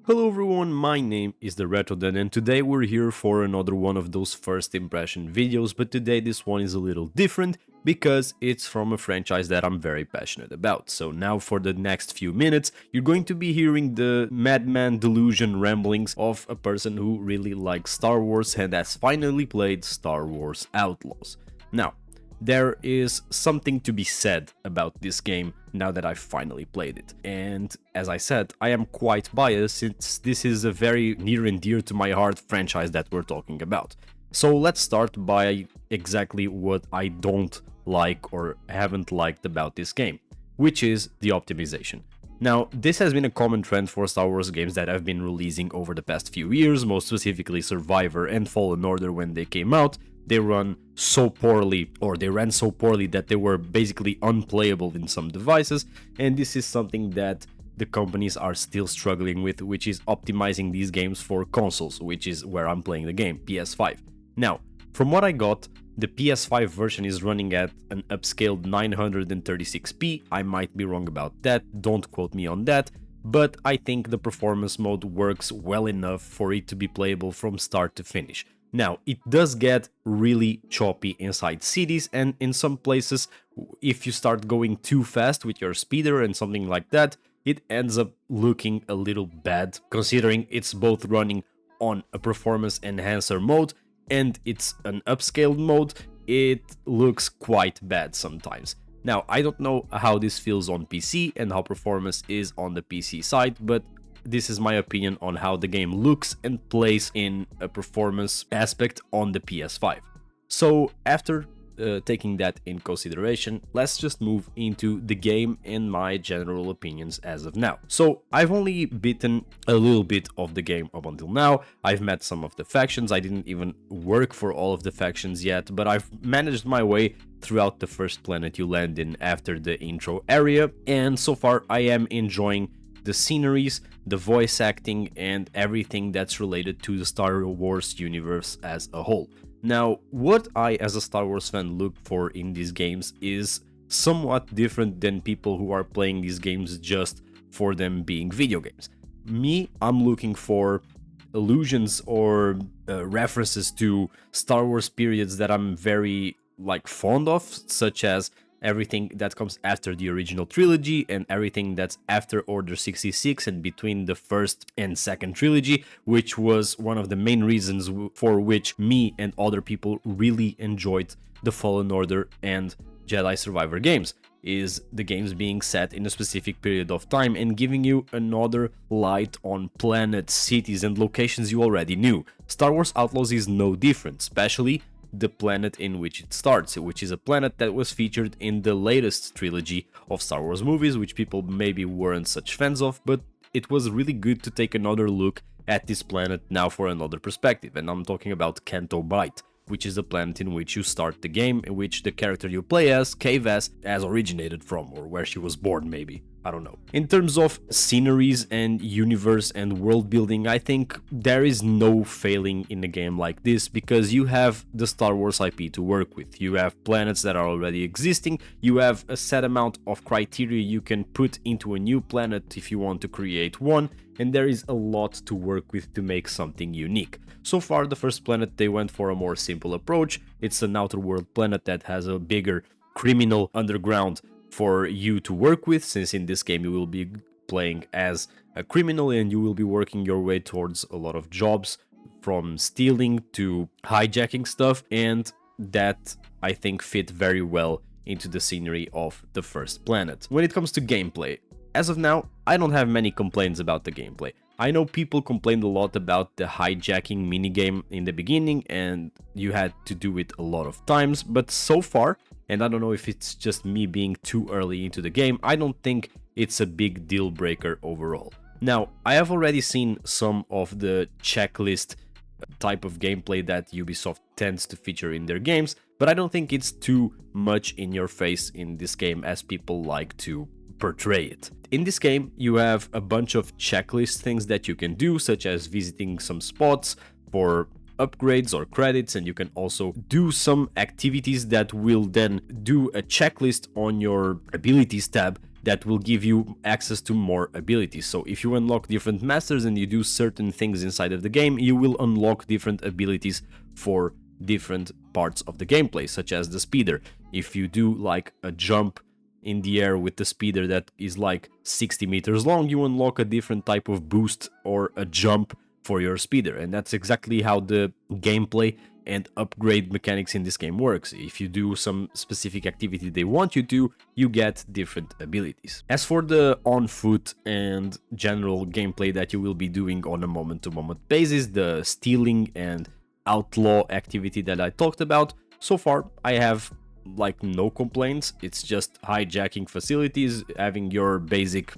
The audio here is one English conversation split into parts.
Hello everyone, my name is the Retroden and today we're here for another one of those first impression videos, but today this one is a little different because it's from a franchise that I'm very passionate about. So now for the next few minutes, you're going to be hearing the madman delusion ramblings of a person who really likes Star Wars and has finally played Star Wars Outlaws. Now, there is something to be said about this game now that I've finally played it. And as I said, I am quite biased since this is a very near and dear to my heart franchise that we're talking about. So let's start by exactly what I don't like or haven't liked about this game, which is the optimization. Now, this has been a common trend for Star Wars games that have been releasing over the past few years, most specifically Survivor and Fallen Order when they came out. They run so poorly, or they ran so poorly that they were basically unplayable in some devices, and this is something that the companies are still struggling with, which is optimizing these games for consoles, which is where I'm playing the game, PS5. Now, from what I got, the PS5 version is running at an upscaled 936p. I might be wrong about that, don't quote me on that, but I think the performance mode works well enough for it to be playable from start to finish. Now, it does get really choppy inside cities, and in some places, if you start going too fast with your speeder and something like that, it ends up looking a little bad, considering it's both running on a performance enhancer mode and it's an upscaled mode. It looks quite bad sometimes. Now, I don't know how this feels on PC and how performance is on the PC side, but this is my opinion on how the game looks and plays in a performance aspect on the PS5. So after taking that in consideration, let's just move into the game and my general opinions as of now. So I've only bitten a little bit of the game up until now. I've met some of the factions. I didn't even work for all of the factions yet, but I've managed my way throughout the first planet you land in after the intro area, and so far I am enjoying the sceneries, the voice acting, and everything that's related to the Star Wars universe as a whole. Now, what I as a Star Wars fan look for in these games is somewhat different than people who are playing these games just for them being video games. Me, I'm looking for allusions or references to Star Wars periods that I'm very fond of, such as everything that comes after the original trilogy and everything that's after Order 66 and between the first and second trilogy, which was one of the main reasons for which me and other people really enjoyed the Fallen Order and Jedi Survivor games, is the games being set in a specific period of time and giving you another light on planets, cities, and locations you already knew. Star Wars Outlaws is no different, especially the planet in which it starts, which is a planet that was featured in the latest trilogy of Star Wars movies, which people maybe weren't such fans of, but it was really good to take another look at this planet now for another perspective, and I'm talking about Canto Bight, which is the planet in which you start the game, in which the character you play as, Kayvas, has originated from, or where she was born maybe. I don't know. In terms of sceneries and universe and world building, I think there is no failing in a game like this because you have the Star Wars IP to work with. You have planets that are already existing, you have a set amount of criteria you can put into a new planet if you want to create one, and there is a lot to work with to make something unique. So far, the first planet they went for a more simple approach. It's an outer world planet that has a bigger criminal underground for you to work with, since in this game you will be playing as a criminal and you will be working your way towards a lot of jobs, from stealing to hijacking stuff, and that I think fit very well into the scenery of the first planet. When it comes to gameplay, as of now, I don't have many complaints about the gameplay. I know people complained a lot about the hijacking minigame in the beginning and you had to do it a lot of times, but so far, and I don't know if it's just me being too early into the game, I don't think it's a big deal breaker overall. Now, I have already seen some of the checklist type of gameplay that Ubisoft tends to feature in their games, but I don't think it's too much in your face in this game as people like to portray it. In this game, you have a bunch of checklist things that you can do, such as visiting some spots for upgrades or credits, and you can also do some activities that will then do a checklist on your abilities tab that will give you access to more abilities. So if you unlock different masters and you do certain things inside of the game, you will unlock different abilities for different parts of the gameplay, such as the speeder. If you do like a jump in the air with the speeder that is like 60 meters long, you unlock a different type of boost or a jump for your speeder, and that's exactly how the gameplay and upgrade mechanics in this game works. If you do some specific activity they want you to, you get different abilities. As for the on foot and general gameplay that you will be doing on a moment-to-moment basis, the stealing and outlaw activity that I talked about, so far I have like no complaints. It's just hijacking facilities, having your basic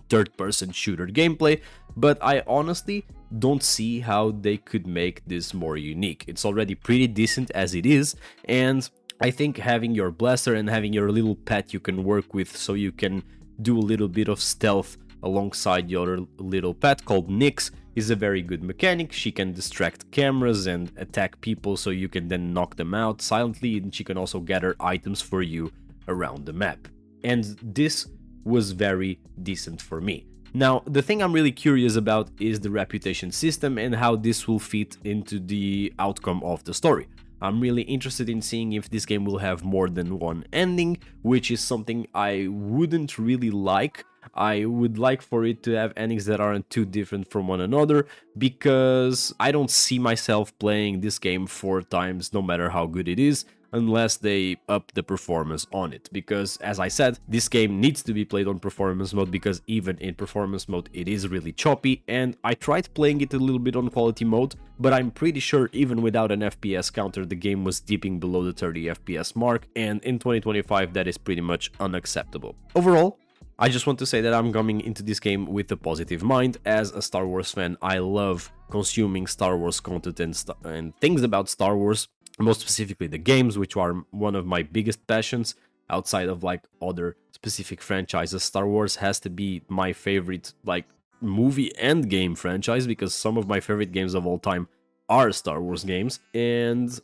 third-person shooter gameplay, but I honestly don't see how they could make this more unique. It's already pretty decent as it is, and I think having your blaster and having your little pet you can work with so you can do a little bit of stealth alongside your little pet called Nyx is a very good mechanic. She can distract cameras and attack people so you can then knock them out silently, and she can also gather items for you around the map. And this was very decent for me. Now, the thing I'm really curious about is the reputation system and how this will fit into the outcome of the story. I'm really interested in seeing if this game will have more than one ending, which is something I wouldn't really like. I would like for it to have endings that aren't too different from one another, because I don't see myself playing this game 4 times no matter how good it is, unless they up the performance on it, because as I said, this game needs to be played on performance mode, because even in performance mode it is really choppy, and I tried playing it a little bit on quality mode, but I'm pretty sure even without an FPS counter the game was dipping below the 30 FPS mark, and in 2025 that is pretty much unacceptable. Overall, I just want to say that I'm coming into this game with a positive mind. As a Star Wars fan, I love consuming Star Wars content and things about Star Wars, most specifically the games, which are one of my biggest passions. Outside of like other specific franchises, Star Wars has to be my favorite like movie and game franchise, because some of my favorite games of all time are Star Wars games, and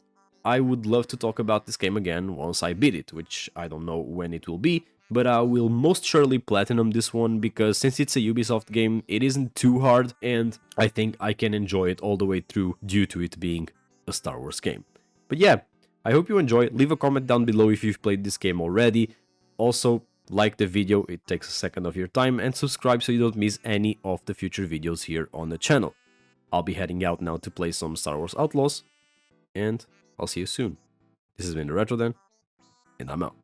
I would love to talk about this game again once I beat it, which I don't know when it will be, but I will most surely platinum this one, because since it's a Ubisoft game, it isn't too hard, and I think I can enjoy it all the way through due to it being a Star Wars game. But yeah, I hope you enjoy. Leave a comment down below if you've played this game already. Also, like the video, it takes a second of your time, and subscribe so you don't miss any of the future videos here on the channel. I'll be heading out now to play some Star Wars Outlaws, and I'll see you soon. This has been the Retro Den, and I'm out.